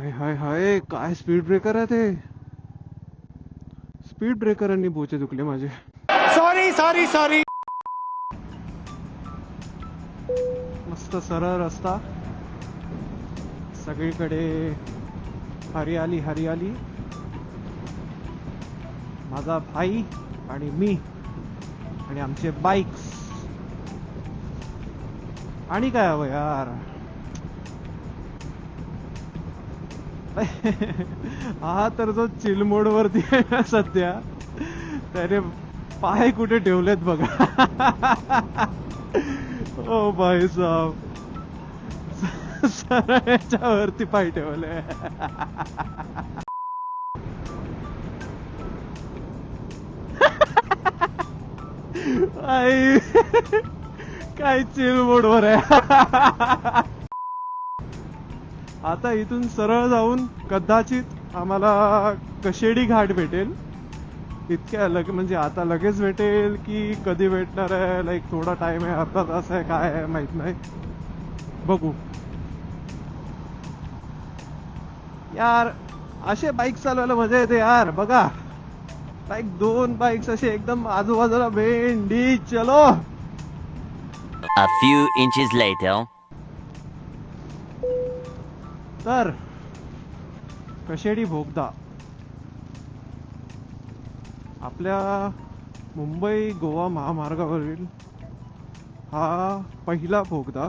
हाय हाय हाय, काय speed breaker आहे ते. स्पीड ब्रेकरांनी बोचे दुखले माझे. सॉरी मस्त सरळ रस्ता, सगळीकडे हरियाली हरियाली. माझा भाई आणि मी आणि आमचे बाईक्स. आणि काय हवं यार. हा तर जो चिल मोड वरती आहे ना सध्या, त्याने पाय कुठे ठेवलेत बघा. ओ भाई साहब, सरळच्या वरती पाय ठेवले. आई, काय चिल मोड वर आहे. आता इथून सरळ जाऊन कदाचित आम्हाला कशेडी घाट भेटेल. इतक्या म्हणजे आता लगेच भेटेल की कधी भेटणार आहे, लाईक थोडा टाइम आहे, अर्धा तास आहे, काय आहे माहित नाही, बघू. यार असे बाईक चालवायला मजा येते यार. बघा, लाईक 2 बाईक्स असे एकदम आजूबाजूला भेंडी चलो. A few inches later. तर कशेडी बोगदा आपल्या मुंबई गोवा महामार्गावरील हा पहिला बोगदा.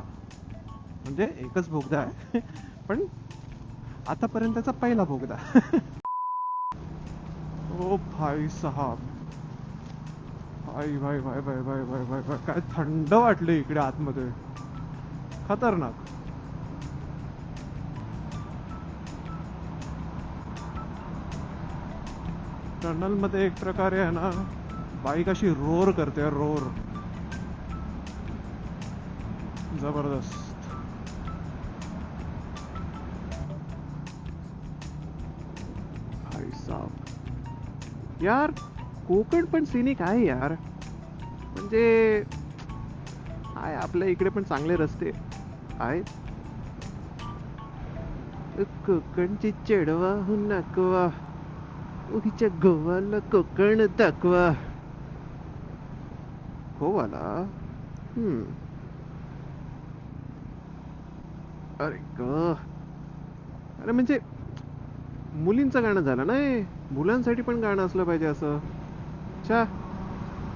म्हणजे एकच बोगदा आहे पण आतापर्यंतचा पहिला बोगदा. ओ भाई साहब, भाई भाई भाई भाई भाई भाई भाई भाई, काय थंड वाटले इकडे आतमध्ये, खतरनाक. टनल मध्ये एक प्रकारे आहे ना, बाईक अशी रोर करते, रोर जबरदस्त. भाई साहब यार, कोकण पण सिनिक आहे यार. म्हणजे आहे, आपल्या इकडे पण चांगले रस्ते आहेत. कोकणची चढवा हो नकवा, उगीच्या गोवाला कोकण दाखवा. गोवाला अरे ग, अरे म्हणजे मुलींचं गाणं झालं नाही, मुलांसाठी पण गाणं असलं पाहिजे असं. अच्छा,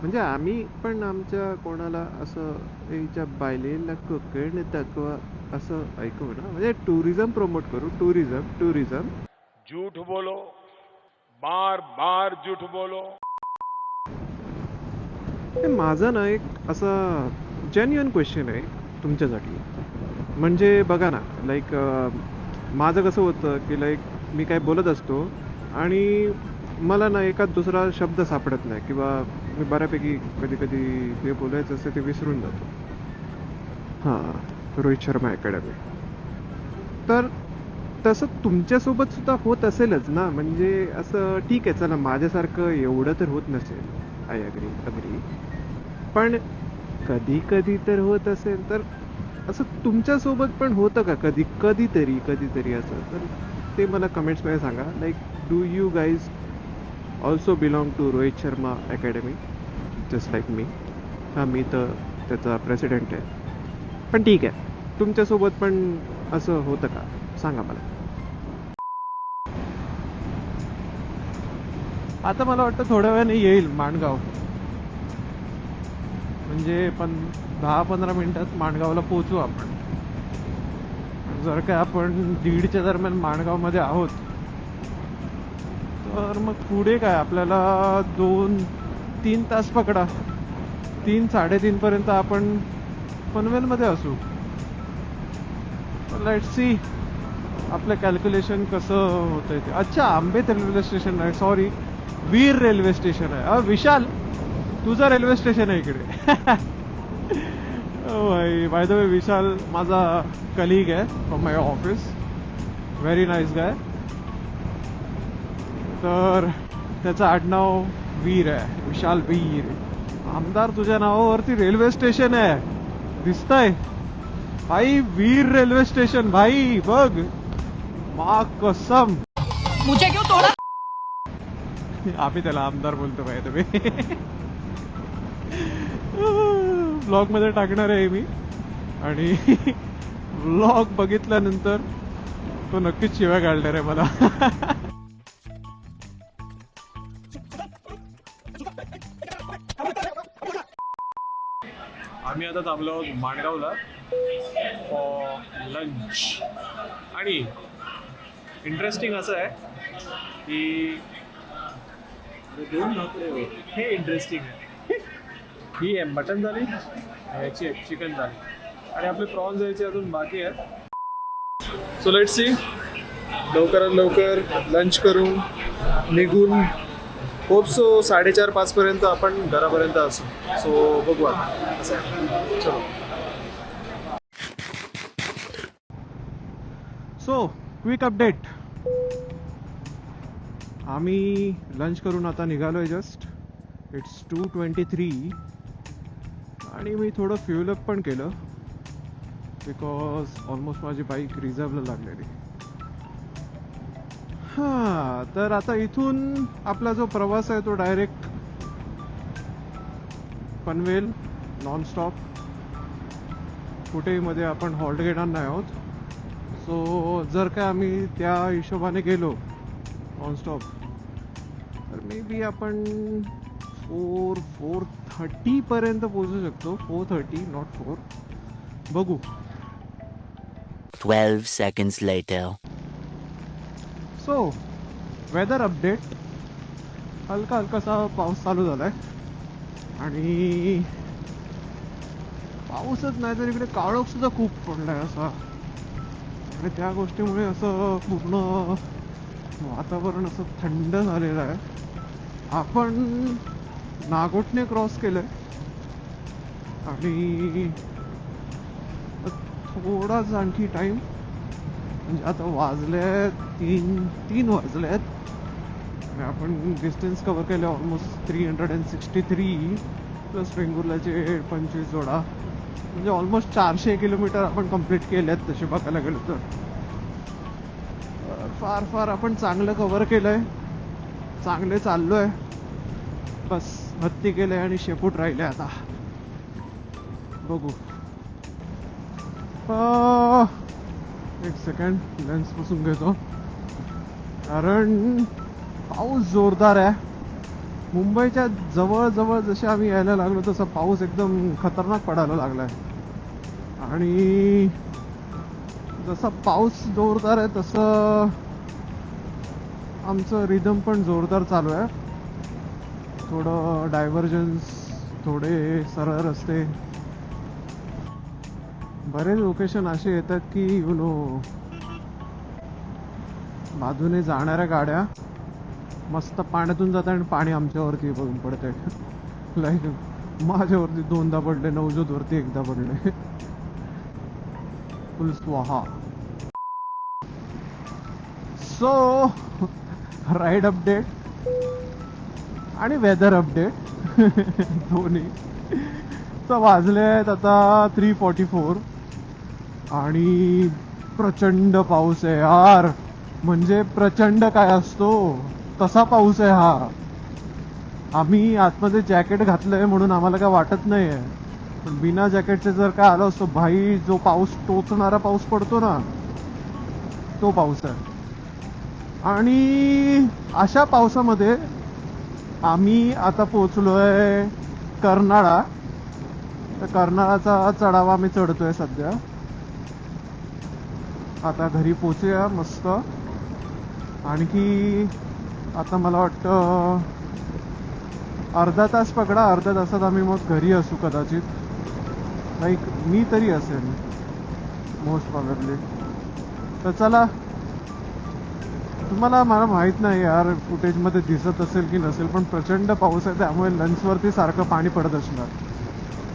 म्हणजे आम्ही पण आमच्या कोणाला असं याच्या बायलेला कोकण दाखवा असं ऐकू ना, म्हणजे टुरिझम प्रमोट करू. टुरिझम. झूठ बोलो, बार बार झूठ बोलो. माझं ना एक असं जेन्युइन क्वेश्चन आहे तुमच्यासाठी. म्हणजे बघा ना, लाईक माझं कसं होतं की लाईक मी काय बोलत असतो आणि मला ना एखाद दुसरा शब्द सापडत नाही, किंवा मी बऱ्यापैकी कधी कधी जे बोलायचं असतं ते विसरून जातो. हां, रोहित शर्मा अकॅडमी. तर तसं तुमच्यासोबत सुद्धा होत असेलच ना. म्हणजे असं ठीक आहे, चला माझ्यासारखं एवढं तर होत नसेल, आय अग्री, पण कधी कधी तर होत असेल. तर असं तुमच्यासोबत पण होतं का कधीतरी असं? तर ते मला कमेंट्समध्ये सांगा. Like, do you guys also belong to Rohit Sharma academy just like me? हां, मी तर त्याचा प्रेसिडेंट आहे, पण ठीक आहे, तुमच्यासोबत पण असं होतं का? सांगा मला. आता मला वाटतं थोड्या वेळाने येईल माणगाव. म्हणजे 10-15 मिनिटात माणगावला पोहोचू आपण. जर का आपण 1:30च्या दरम्यान माणगावमध्ये आहोत, तर मग पुढे काय आपल्याला 2-3 तास पकडा. 3-3:30 पर्यंत आपण पनवेलमध्ये असू. लेट्स सी आपलं कॅल्क्युलेशन कसं होतंय ते. अच्छा, आंबेत रेल्वे स्टेशन आहे, सॉरी, वीर रेल्वे स्टेशन आहे. विशाल, तुझं रेल्वे स्टेशन आहे इकडे. बाय द वे, विशाल माझा कलीग आहे from my office, very nice guy. तर त्याचं आडनाव वीर आहे, विशाल वीर. आमदार तुझ्या नावावरती रेल्वे स्टेशन आहे, दिसतंय भाई, वीर रेल्वे स्टेशन भाई. बघ, मा कसम मुझे क्यों तोड़ा? आम्ही त्याला आमदार बोलतो पाहिजे तुम्ही. ब्लॉग मध्ये टाकणार आहे मी आणि ब्लॉग बघितल्यानंतर तो नक्कीच शिव्या काढणार आहे मला. आम्ही आता थांबलो आहोत माणगावला फॉर लंच. आणि इंटरेस्टिंग असं आहे की हे इंटरेस्टिंग आहे. ही आहे मटन झाली, ह्याची आहे चिकन झाली आणि आपले प्रॉन्स यायचे अजून बाकी आहेत. सो लेट सी, लवकरात लवकर लंच करून निघून होप सो 4:30-5 पर्यंत आपण घरापर्यंत असू. सो बघू आता कसं आहे. चलो. So quick update. आम्ही लंच करून आता निघालोय जस्ट. इट्स 2:23 आणि मी थोडं फ्युल अप पण केलं बिकॉज ऑलमोस्ट माझी बाईक रिझर्वला लागलेली. हां, तर आता इथून आपला जो प्रवास आहे तो डायरेक्ट पनवेल नॉनस्टॉप. कुठेही मध्ये आपण हॉल्ट घेणार नाही आहोत. सो जर का आम्ही त्या हिशोबाने गेलो नॉनस्टॉप तर मे बी आपण 4:30 पर्यंत पोहोचू शकतो. 4:30 नॉट 4. बघू. 12 seconds later. So whether update. हलका हलकासा पाऊस चालू झालाय आणि पाऊसच नाही तर इकडे काळोख सुद्धा खूप पडलाय असा. आणि त्या गोष्टीमुळे असं पूर्ण वातावरण असं थंड झालेलं आहे. आपण नागोठणे क्रॉस केलंय आणि थोडाच आणखी टाइम, म्हणजे आता वाजले 3 वाजले आहेत आणि आपण डिस्टन्स कव्हर केलं ऑलमोस्ट 363 प्लस वेंगुर्ल्याचे 25 जोडा, म्हणजे ऑलमोस्ट 400 किलोमीटर आपण कंप्लीट केले आहेत तसे बघायला गेलो तर. फार फार आपण चांगलं कव्हर केलंय, चांगले चाललोय. बस हत्ती केलंय आणि शेपूट राहिले आता. बघू. एक सेकंड लेन्स पुसून घेतो कारण पाऊस जोरदार आहे. मुंबईच्या जवळ जवळ जसे आम्ही यायला लागलो तसा पाऊस एकदम खतरनाक पडायला लागलाय. आणि जसा पाऊस जोरदार आहे तसं आमचं रिदम पण जोरदार चालू आहे. थोडं डायव्हर्जन्स, थोडे सरळ रस्ते, बरेच लोकेशन असे येतात की यु नो बाजूने जाणाऱ्या गाड्या मस्त पाण्यातून जातात आणि पाणी आमच्यावरती पडून पडतंय. लाईक माझ्यावरती 2दा पडले, नवजोत वरती 1दा पडले. फुल स्वाहा. सो राईड अपडेट आणि वेदर अपडेट दोन्ही. तर वाजले आहेत आता 3:44 आणि प्रचंड पाऊस आहे यार. म्हणजे प्रचंड काय असतो तसा पाऊस आहे हा. आम्ही आतमध्ये जॅकेट घातलंय म्हणून आम्हाला काय वाटत नाहीये, पण बिना जॅकेटचे जर काय आलो असतो भाई, जो पाऊस टोचणारा पाऊस पडतो ना तो पाऊस आहे. आणि अशा पावसामध्ये आम्ही आता पोहोचलोय कर्नाळा. तर कर्नाळाचा चढावा आम्ही चढतोय सध्या. आता घरी पोचूया मस्त. आणखी आता मला वाटतं अर्धा तास पकडा, अर्ध्या तासात आम्ही मग घरी असू कदाचित. लाईक मी तरी असेल मोस्ट प्रॉबेबली. तर चला, तुम्हाला मला माहित नाही यार फुटेजमध्ये दिसत असेल की नसेल, पण प्रचंड पाऊस आहे त्यामुळे लंचवरती सारखं पाणी पडत असणार.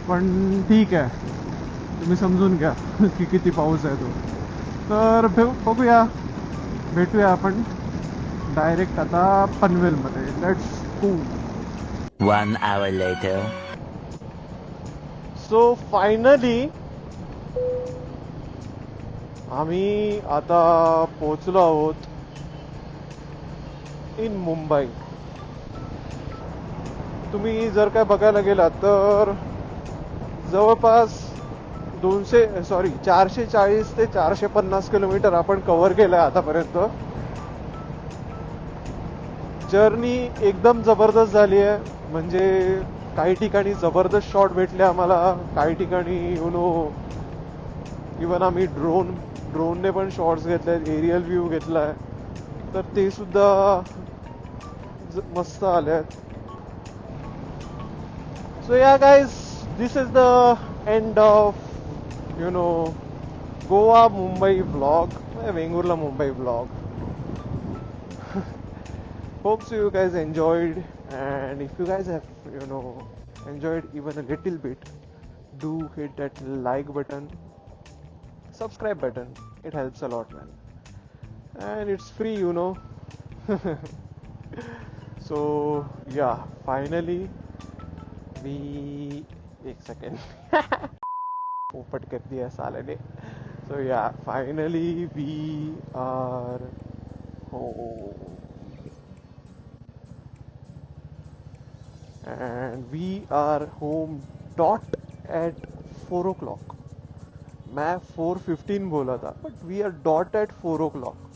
पण ठीक आहे, तुम्ही समजून घ्या की किती पाऊस आहे तो. तर बघूया, भेटूया आपण डायरेक्ट आता पनवेलमध्ये. Let's go. 1 hour later. So finally आम्ही आता पोहोचलो आहोत इन मुंबई. तुम्ही जर काय बघायला गेलात तर जवळपास 440 ते 450 किलोमीटर आपण कव्हर केलंय आतापर्यंत. जर्नी एकदम जबरदस्त झाली आहे. म्हणजे काही ठिकाणी जबरदस्त शॉट भेटले आम्हाला, काही ठिकाणी इवन आम्ही ड्रोनने पण शॉट्स घेतलेत, एरियल व्ह्यू घेतलाय, तर ते सुद्धा मस्त आलेत. So yeah guys, this is the end of Goa Mumbai vlog, Vengurla Mumbai vlog. Hope so you guys enjoyed, and if you guys have enjoyed even a little bit, do hit that like button, subscribe button. It helps a lot, man, and it's free, So yeah, finally we एक second पोपट कर दिया साले ने. So yeah, finally we are home, and we are home dot at 4 o'clock. मैं 4:15 बोला था, but we are dot at 4 o'clock.